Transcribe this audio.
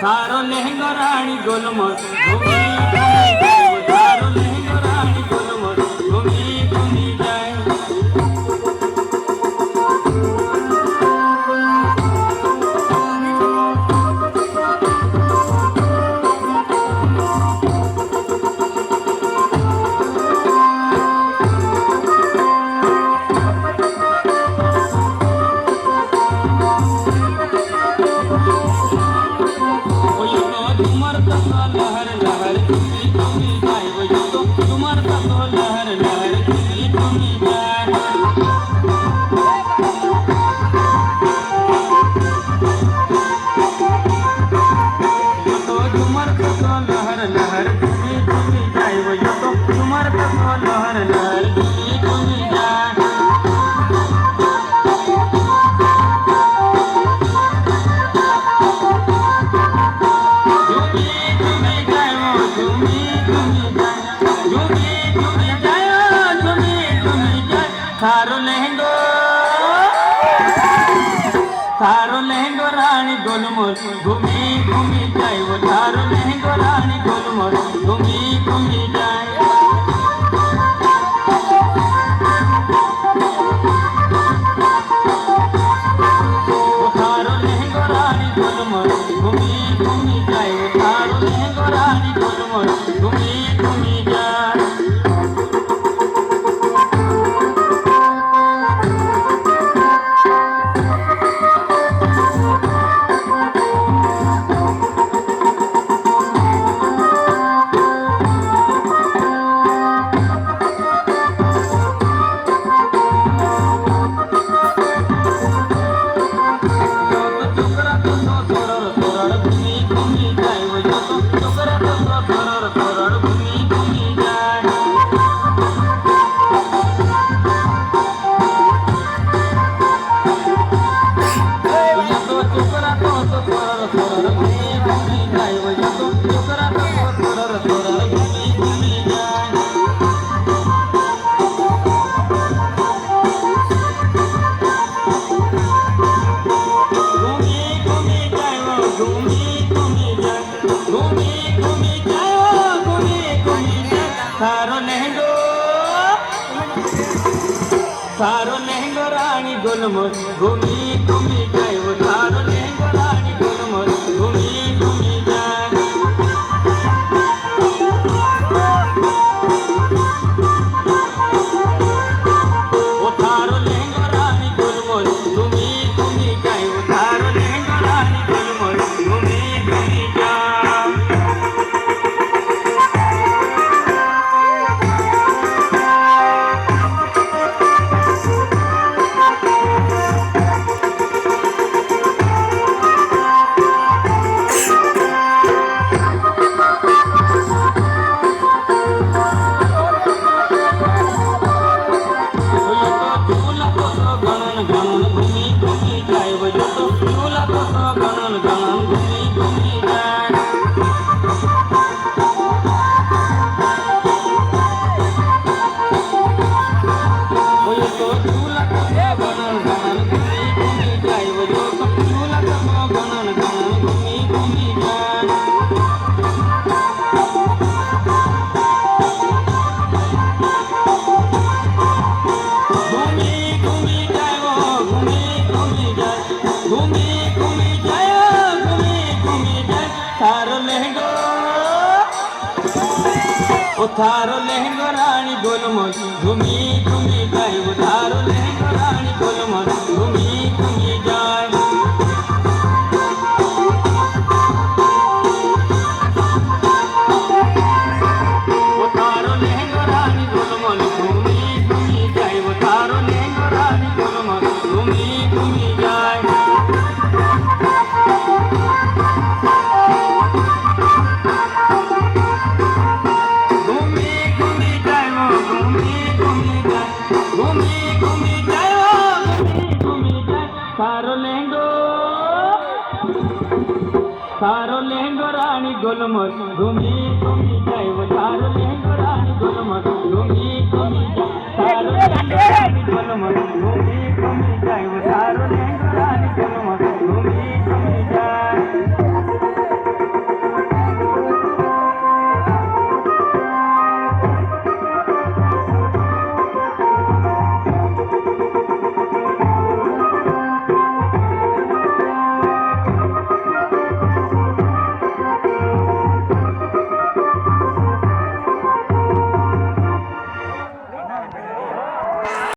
थारो लहंगो रानी गोलमोल घूमी घूमी जाए थारो लहंगो रानी गोलमोल घूमी घूमी जाए लहर लहर घूमी घूमी जाए वो तो तुम्हार तो लहर लहर घूमी घूमी जाए वो तो तुम्हार तो लहर लहर घूमी घूमी जाए वो तो तुम्हार तो लहर लहर घूमी घूमी जाए थारो लहंगो रानी गोलमोल घूमी घूमी जाए वो थारो लहंगो रानी गोलमोल घूमी घूमी जाए वो थारो लहंगो रानी गोलमोल घूमी घूमी जाए वो थारो लहंगो रानी गोलमोल घूमी घूमी जाए थारो लहंगो रानी गोलमोल घूमी घूमी जाए वो थारो लहंगो रानी गोलमोल घूमी घूमी जाए वो थारो लहंगो रानी गोलमोल घूमी घूमी जाए वो थारो लहंगो रानी गोलमोल घूमी घूमी जाए थारो लहंगो रानी গোলমল ঘুমি ঘুমি যায় ও তারো লেহেঙ্গা রানী গোলমল ঘুমি ঘুমি যায় ও তারো লেহেঙ্গা রানী গোলমল ঘুমি ঘুমি যায় ও তারো লেহেঙ্গা রানী গোলমল ঘুমি ঘুমি যায় ঘুমি ঘুমি যায় ও ঘুমি ঘুমি যায় ঘুমি ঘুমি যায় ও ঘুমি ঘুমি যায় তারো লেহেঙ্গা রানী গোলমল ঘুমি ঘুমি যায় ও তারো লেহেঙ্গা রানী গোলমল ঘুমি ঘুমি যায় তারো লেহেঙ্গা রানী গোলমল ঘুমি ঘুমি যায় ও তারো